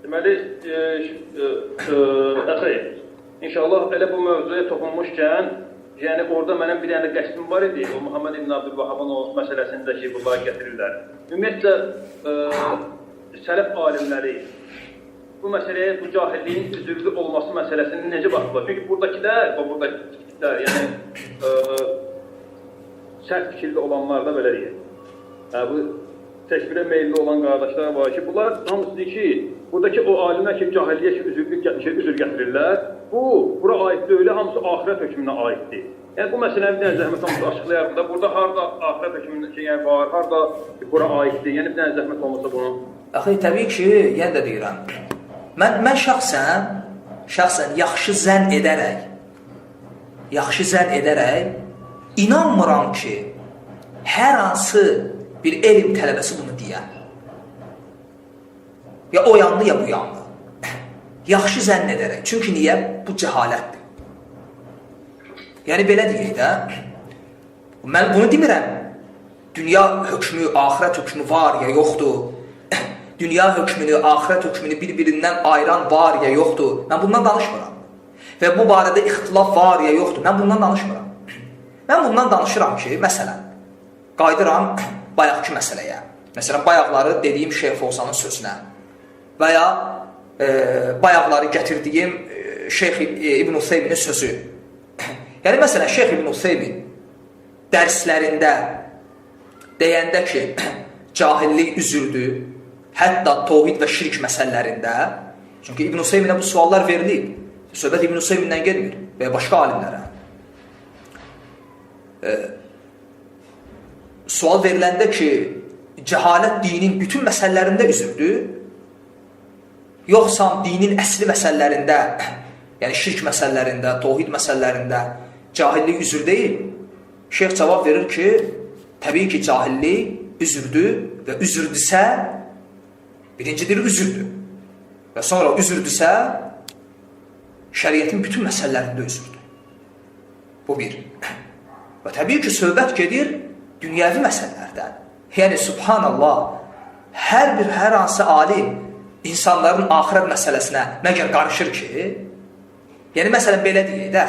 Deməli, əxi, inşallah elə bu mövzuya toxunmuşkən, yəni orada mənim bir dənə qəsdim var idi, o Muhammed İbn Abdülvahabın o məsələsindəki bunları gətirirlər. Ümumiyyətlə, sələf alimləri bu məsələyə, bu cahilliyin üzürlü olması məsələsini necə baxırlar? Çünki buradakilər, yəni sərt fikirli olanlar da belə deyir. Bu təkbirə meyilli olan qardaşlar var ki, bunlar hamısı deyir ki, buradakı o alimlər ki, cahilliyə üzür gətirirlər, bura aid deyil, hamısı ahirət hökmünə aiddir. Yəni, bu məsələni bir dənə zəhmət olmasa açıqlayarım da, burada harada ahirət hökmünə var, harada bura aiddir, yəni bir dənə zəhmət olmasa bunu. Axı, təbii ki, yenə də deyirəm, mən şəxsən yaxşı zənn edərək, inanmıram ki, hər hansı bir elm tələbəsi bunu deyər. Ya o yanlı, ya bu yanlı. Yaxşı zənn edərək. Çünki niyə? Bu cəhalətdir. Yəni, belə deyək də, mən bunu demirəm, dünya hökmü, ahirət hökmü var ya yoxdur, dünya hökmünü, ahirət hökmünü bir-birindən ayıran var ya yoxdur, mən bundan danışmıram. Və bu barədə ixtilaf var ya yoxdur, mən bundan danışmıram. Mən bundan danışıram ki, məsələn, qaydıram bayaqki məsələyə. Məsələn, bayaqları dediyim Şeyx Fovzanın sözünə və ya bayaqları gətirdiyim Şeyx İbn Useyminin sözü. Yəni, məsələn, Şeyx İbn Useymin dərslərində deyəndə ki, cahillik üzürdür, hətta tovhid və şirk məsələlərində, çünki İbn Useyminə bu suallar verilib, söhbət İbn Useymindən gelmir və başqa alimlərə. Sual veriləndə ki, cəhalət dinin bütün məsələlərində üzürdür, yoxsa dinin əsli məsələlərində, yəni şirk məsələlərində, tovhid məsələlərində cahillik üzür deyil. Şeyx cavab verir ki, təbii ki, cahillik üzürdür və üzürdüsə, birincidir üzürdür və sonra üzürdüsə, şəriətin bütün məsələlərində üzürdür. Bu bir. Və təbii ki, söhbət gedir dünyəvi məsələlərdən. Yəni, subhanallah, hər hansı alim insanların axirət məsələsinə məgər qarışır ki, yəni, məsələn, belə deyək də,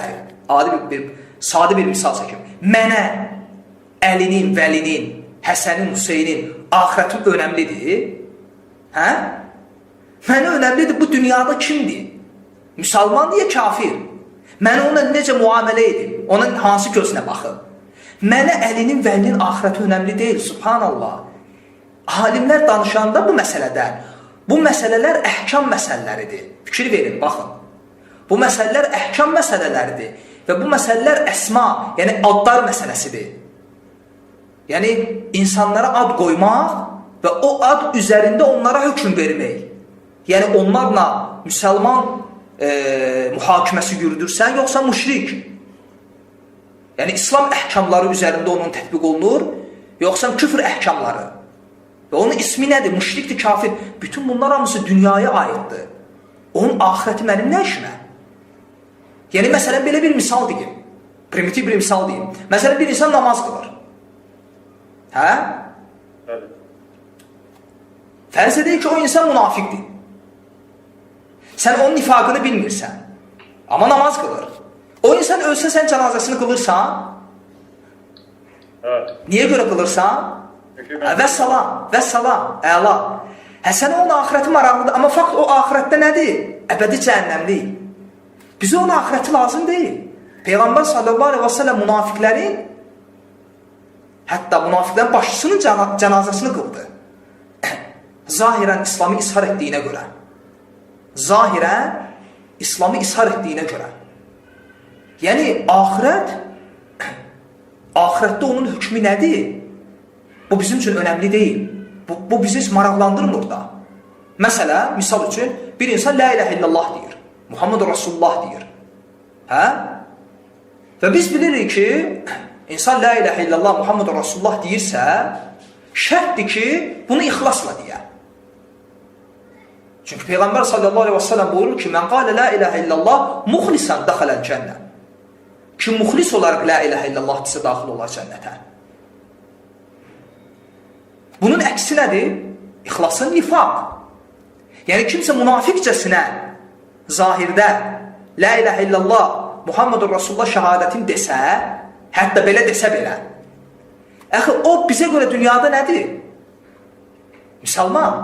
sadə bir misal çəkim. Mənə Əlinin, Vəlinin, Həsənin, Hüseynin axirətin önəmlidir. Hə? Mənə önəmlidir, bu dünyada kimdir? Müsəlman deyə kafir. Mənə ona necə müamilə edin? Onun hansı gözünə baxın? Mənə Əlinin, Vəlinin axirəti önəmli deyil, subhanallah. Alimlər danışanda bu məsələdən, bu məsələlər əhkam məsələləridir. Fikir verin, baxın. Bu məsələlər əhkam məsələləridir və bu məsələlər əsma, yəni adlar məsələsidir. Yəni, insanlara ad qoymaq və o ad üzərində onlara hökm vermək. Yəni, onlarla müsəlman mühakiməsi yürüdürsən, yoxsa müşrik. Yəni, İslam əhkamları üzərində onun tətbiq olunur, yoxsa küfr əhkamları. Və onun ismi nədir? Müşrikdir, kafir. Bütün bunlar hamısı dünyaya aiddir. Onun ahirəti mənim nə işimə? Yəni, məsələn, belə bir misal deyim. Primitiv bir misal deyim. Məsələn, bir insan namaz qılır. Hə? Fərz edək ki, o insan münafiqdir. Sən onun nifaqını bilmirsən. Amma namaz qılır. O insan ölsə, sən cənazəsini qılırsan. Niyə görə qılırsan? Vəssalam, əla. Sənə onun axirəti maraqlıdır, amma fakt o axirətdə nədir? Əbədi cəhənnəmlik. Bizə onun axirəti lazım deyil. Peyğəmbər sallallahu aleyhi və səlləm münafiqlərin, hətta münafiqlərin başçısının cənazəsini qıldı. Zahirən İslamı ishar etdiyinə görə. Zahirən İslamı ishar etdiyinə görə. Yəni, axirətdə onun hökmü nədir? Bu bizim üçün önəmli deyil. Bu bizi maraqlandırmır da. Məsələn, misal üçün, bir insan la iləhə illallah deyir. Muhammed Rasulullah deyir. Hə? Və biz bilirik ki, insan la iləhə illallah Muhammed Rasulullah deyirsə, şərtdir ki, bunu ixlasla deyər. Çünki Peyğəmbər sallallahu aleyhi və səlləm buyurur ki, mən qalə la iləhə illallah muxlisən daxilən cənnət. Kim muxlis olaraq la iləhə illallah desə daxil olar cənnətə. Bunun əksi nədir? İxlasın nifaq. Yəni kimsə münafiqcəsinə zahirdə la ilahe illallah Muhammedur Rasulullah şəhadətin desə, hətta belə desə belə, əxi o bizə görə dünyada nədir? Müsəlman.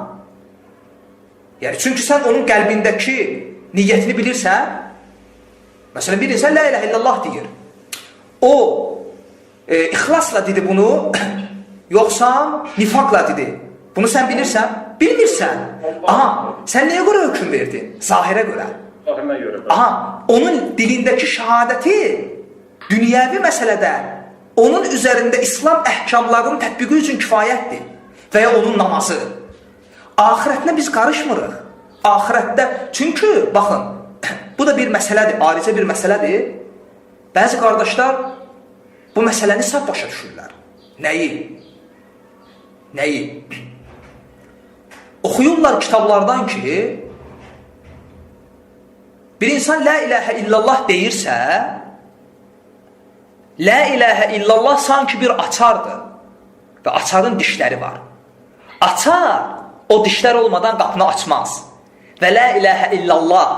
Yəni çünki sən onun qəlbindəki niyyətini bilirsən. Məsələn, bir insan la ilahe illallah deyir. O ixlasla dedi bunu, yoxsa nifaqla dedi. Bunu sən bilirsən? Bilmirsən. Aha, sən nəyə görə hökm verdin? Zahirə görə. Zahirə görə. Aha, onun dilindəki şəhadəti dünyəvi məsələdə onun üzərində İslam əhkamlarının tətbiqi üçün kifayətdir. Və ya onun namazı. Axirətlə biz qarışmırıq. Axirətdə, çünki, baxın, bu da bir məsələdir, ayrıca bir məsələdir. Bəzi qardaşlar bu məsələni səhv başa düşürlər. Nəyi? Nəyi? Oxuyurlar kitablardan ki, bir insan la ilahə illallah deyirsə, la ilahə illallah sanki bir açardır və açarın dişləri var. Açar o dişlər olmadan qapını açmaz. Və la ilahə illallah,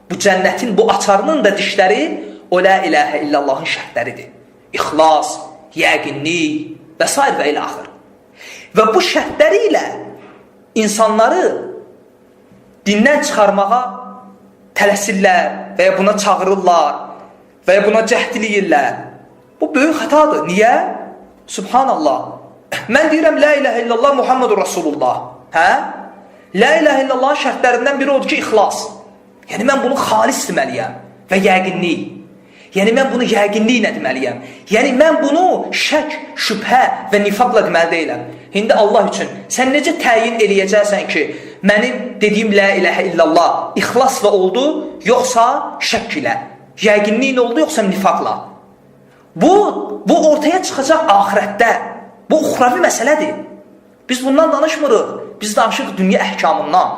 bu cənnətin bu açarının da dişləri o la ilahə illallahın şərtləridir. İxlas, yəqinlik və s. və ilə axır. Və bu şərtləri ilə insanları dindən çıxarmağa tələsirlər və ya buna çağırırlar və ya buna cəhd eləyirlər. Bu böyük xətadır. Niyə? Subhanallah. Mən deyirəm la ilahə illallah Muhammedur Rasulullah. Hə? La ilahə illallahın şərtlərindən biri odur ki, ixlas. Yəni mən bunu xalis deməliyəm və yəqinlik. Yəni mən bunu yəqinliklə deməliyəm. Yəni mən bunu şək, şübhə və nifaqla deməli deyiləm. İndi Allah üçün sən necə təyin eləyəcəksən ki, mənim dediyim la ilahə illallah ixlasla oldu, yoxsa şək ilə? Yəqinliklə oldu, yoxsa nifaqla? Bu ortaya çıxacaq axirətdə. Bu uxravi məsələdir. Biz bundan danışmırıq. Biz danışırıq dünya əhkamından.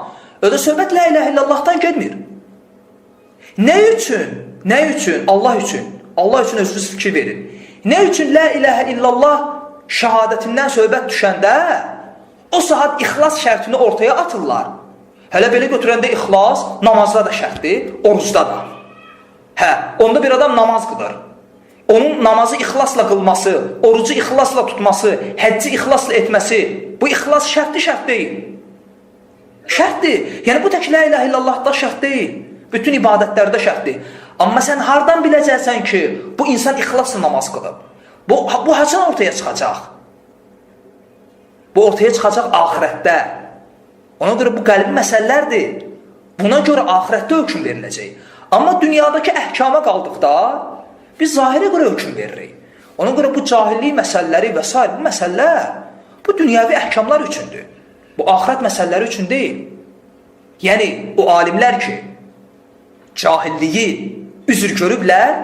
Ödə söhbət la ilahə illallahdan gelmir. Nə üçün? Nə üçün? Allah üçün. Allah üçün özünüz fikir verin. Nə üçün la ilahə illallah şəhadətindən söhbət düşəndə o saat ixlas şərtini ortaya atırlar. Hələ belə götürəndə ixlas namazda da şərtdir, orucda da. Hə, onda bir adam namaz qılır. Onun namazı ixlasla qılması, orucu ixlasla tutması, həcci ixlasla etməsi, bu ixlas şərt deyil. Şərtdir. Yəni bu tək la ilahə illallahda şərt deyil. Bütün ibadətlərdə şərtdir. Amma sən hardan biləcəksən ki, bu insan ixlasla namaz qılıb? Bu haçan ortaya çıxacaq? Bu ortaya çıxacaq axirətdə. Ona görə bu qəlbi məsələlərdir. Buna görə axirətdə hökm veriləcək. Amma dünyadakı əhkama qaldıqda biz zahirə görə hökm veririk. Ona görə bu cahillik məsələləri və s. bu məsələlər bu dünyəvi əhkamlar üçündür. Bu axirət məsələləri üçün deyil. Yəni o alimlər ki, cahilliyi üzr görüblər,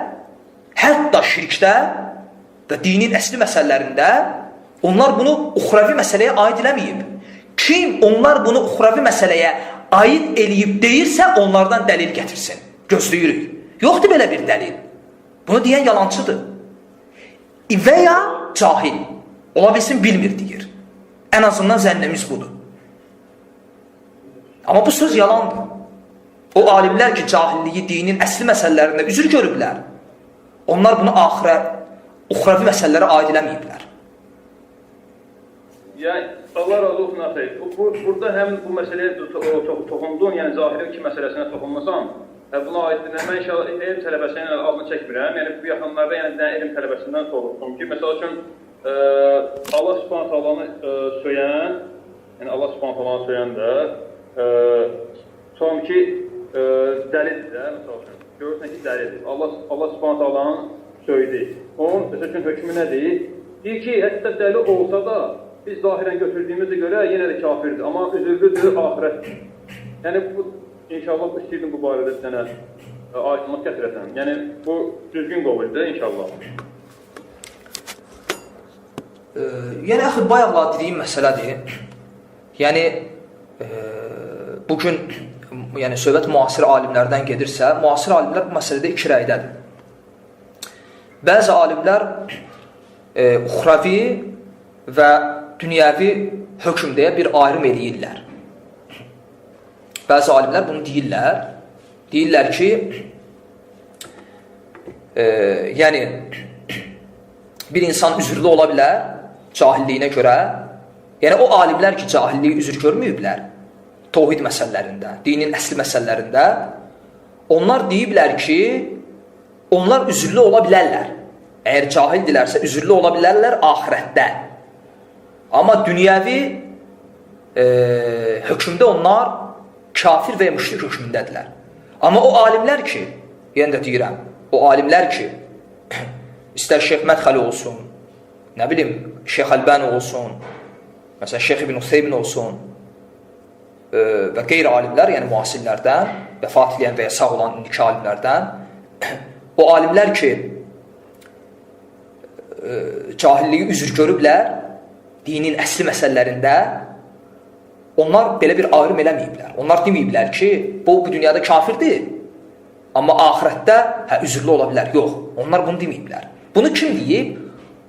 hətta şirkdə və dinin əsli məsələlərində onlar bunu uxravi məsələyə aid eləməyib. Kim onlar bunu uxravi məsələyə aid eləyib deyirsə, onlardan dəlil gətirsin. Gözləyirik. Yoxdur belə bir dəlil. Bunu deyən yalancıdır. Və ya cahil. Ola bilsin bilmir deyir. Ən azından zənnimiz budur. Amma bu söz yalandır. O alimlər ki, cahilliyi dinin əsli məsələlərində üzr görüblər, onlar bunu uxravi məsələlərə aid eləməyiblər. Yəni, Allah razı olsun, Axey. Burada həmin bu məsələyə toxundun, yəni zahiri ki məsələsinə toxunmasan, buna aiddir. Mən inşallah elm tələbəsinin adını çəkmirəm. Yəni, bu yaxınlarda elm tələbəsindən sorulsun ki, məsəl üçün, Allah Subhanahu taalanı söyən, yəni Allah Subhanahu taalanı söyən də, son ki, dəlildir də, məsəl üçün. Görürsən ki, dəlildir. Allah Subhanahu taalanın söydü. Onun, məsəl üçün, hökmü nədir? Deyir ki, hətta dəlil olsa da, biz zahirən götürdüyümüzə görə yenə də kafirdir. Amma üzrlüdür, axirətdir. Yəni, inşallah istəyirdim bu barədə sənə aydınlıq gətirəsən. Yəni, bu düzgün qovuldur, inşallah. Yəni, axı, bayaqla dediyim məsələdir. Yəni, bugün söhbət müasir alimlərdən gedirsə, müasir alimlər bu məsələdə iki rəydədir. Bəzi alimlər uxravi və dünyəvi hökm deyə bir ayrım eləyirlər. Bəzi alimlər bunu deyirlər. Deyirlər ki, yəni bir insan üzürlü ola bilər cahilliyinə görə. Yəni o alimlər ki, cahilliyi üzr görməyiblər təvhid məsələlərində, dinin əsli məsələlərində, onlar deyiblər ki, onlar üzürlü ola bilərlər. Əgər cahildilərsə üzürlü ola bilərlər axirətdə. Amma dünyəvi hökmdə onlar kafir və ya müşrik hökmündədirlər. Amma o alimlər ki, yenə də deyirəm, o alimlər ki, istər Şeyx Mədxəli olsun, nə bilim, Şeyx Əlbəni olsun, məsələn, Şeyx İbn Useymin olsun və qeyri-alimlər, yəni müasirlərdən, vəfat edən və ya sağ olan indiki alimlərdən, o alimlər ki, cahilliyi üzr görüblər, dinin əsli məsələlərində, onlar belə bir ayrım eləməyiblər. Onlar deməyiblər ki, bu dünyada kafirdir, amma axirətdə üzrlü ola bilər. Yox, onlar bunu deməyiblər. Bunu kim deyib?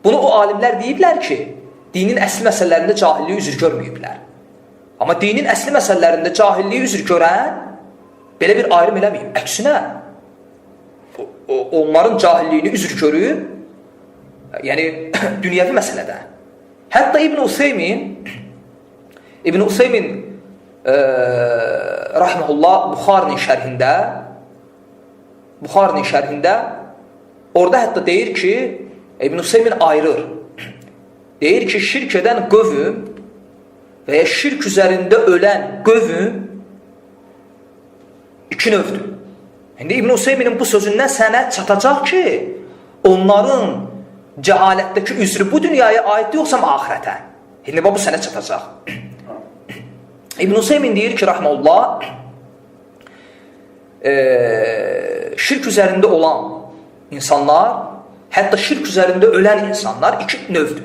Bunu o alimlər deyiblər ki, dinin əsli məsələlərində cahilliyi üzr görməyiblər. Amma dinin əsli məsələlərində cahilliyi üzr görən belə bir ayrım eləməyib. Əksinə, onların cahilliyini üzr görüb, yəni dünyəvi məsələdə. Hətta İbn Useymin rahmehullah Buxarinin şərhində orada hətta deyir ki, İbn Useymin ayırır. Deyir ki, şirk edən qövm və ya şirk üzərində ölən qövm iki növdür. İndi İbn Useyminin bu sözündən sənə çatacaq ki, onların cəhalətdəki üzrü bu dünyaya aiddir, yoxsa axirətə. İndi bu sənə çatacaq. İbn Useymin deyir ki, rahmeullah, şirk üzərində olan insanlar, hətta şirk üzərində ölən insanlar iki növdür.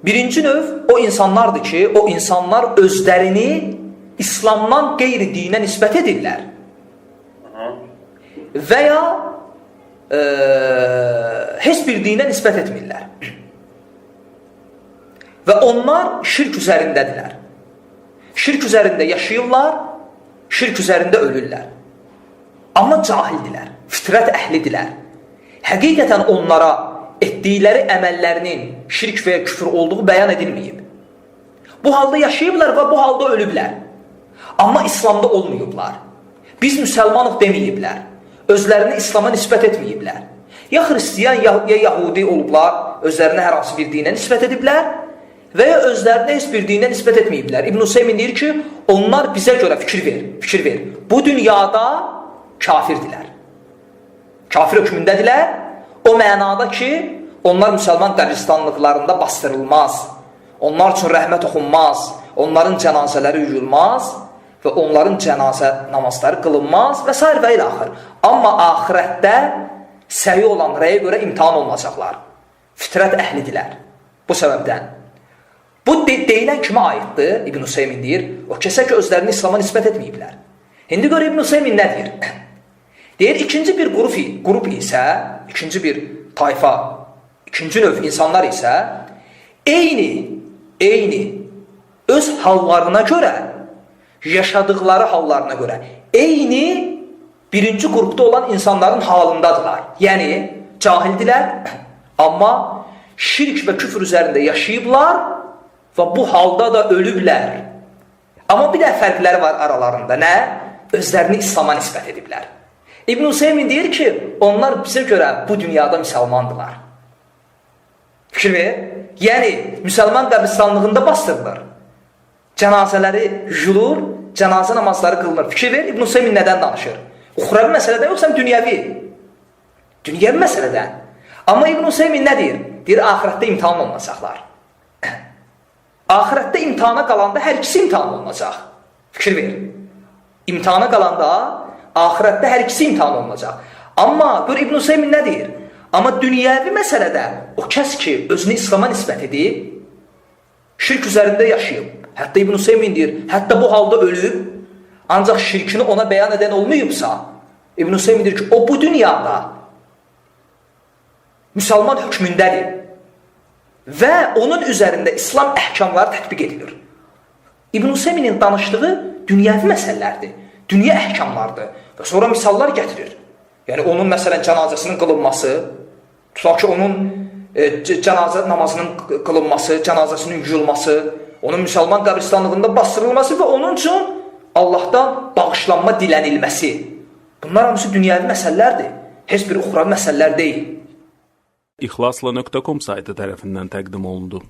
Birinci növ o insanlardır ki, o insanlar özlərini İslamdan qeyri dinə nisbət edirlər. Və ya heç bir dinə nisbət etmirlər. Və onlar şirk üzərindədirlər. Şirk üzərində yaşayırlar, şirk üzərində ölürlər. Amma cahildirlər, fitrət əhlidirlər. Həqiqətən onlara etdikləri əməllərinin şirk və ya küfür olduğu bəyan edilməyib. Bu halda yaşayıblar və bu halda ölüblər. Amma İslamda olmayıblar. Biz müsəlmanıq deməyiblər. Özlərini İslama nisbət etməyiblər. Ya xristiyan, ya yahudi olublar, özlərini hər hansı bir dinə nisbət ediblər və ya özlərini heç bir dinə nisbət etməyiblər. İbn Useymin deyir ki, onlar bizə görə fikir ver. Bu dünyada kafirdirlər. Kafir hökmündədirlər. O mənada ki, onlar müsəlman qəbristanlıqlarında bastırılmaz. Onlar üçün rəhmət oxunmaz. Onların cənazələri yuyulmaz və onların cənazə namazları qılınmaz və s. və ilə axır. Amma axirətdə səhi olan rəyə görə imtihan olunacaqlar. Fitrət əhlidirlər. Bu səbəbdən. Bu deyilən kimə aiddir? İbn Useymin deyir. O kəsə ki, özlərini İslama nisbət etməyiblər. İndi görə İbn Useymin nə deyir? Deyir, ikinci bir qrup isə, ikinci bir tayfa, ikinci növ insanlar isə eyni öz hallarına görə, yaşadıkları hallarına görə, eyni birinci qrupda olan insanların halındadılar. Yəni, cahildilər, amma şirk və küfür üzərində yaşayıblar və bu halda da ölüblər. Amma bir də fərqləri var aralarında. Nə? Özlərini İslama nisbət ediblər. İbn Useymin deyir ki, onlar bizə görə bu dünyada müsəlmandılar. Fikir ver. Yəni, müsəlman qəbristanlığında bastırılır. Cənazələri yuyulur, cənazə namazları qılınır. Fikir ver, İbn Useymin nədən danışır? Uxravi məsələdən yoxsa dünyəvi? Dünyəvi məsələdən. Amma İbn Useymin nə deyir? Deyir, axirətdə imtihan olunacaqlar. Axirətdə imtihana qalanda hər ikisi imtihan olunacaq. Fikir ver. İmtihana qalanda axirətdə hər ikisi imtihan olunacaq. Amma gör İbn Useymin nə deyir? Amma dünyəvi məsələdə o kəs ki, özünü İslama nisbət edib, şirk üzərində yaşayıb. Hətta İbn Useymin deyir, hətta bu halda ölüb, ancaq şirkini ona bəyan edən olmayıbsa, İbn Useymin deyir ki, o bu dünyada müsəlman hökmündədir və onun üzərində İslam əhkamları tətbiq edilir. İbn Hüseynin danışdığı dünyəvi məsələlərdir, dünya əhkamlardır və sonra misallar gətirir. Yəni onun məsələn cənazəsinin qılınması, tutaq ki onun cənazə namazının qılınması, cənazəsinin yuyulması, onun müsəlman qəbristanlığında bastırılması və onun üçün Allahdan bağışlanma dilənilməsi. Bunlar hamısı dünyəvi məsələlərdir, heç bir uxravi məsələlər deyil. İxlasla.com saytı tərəfindən təqdim olundu.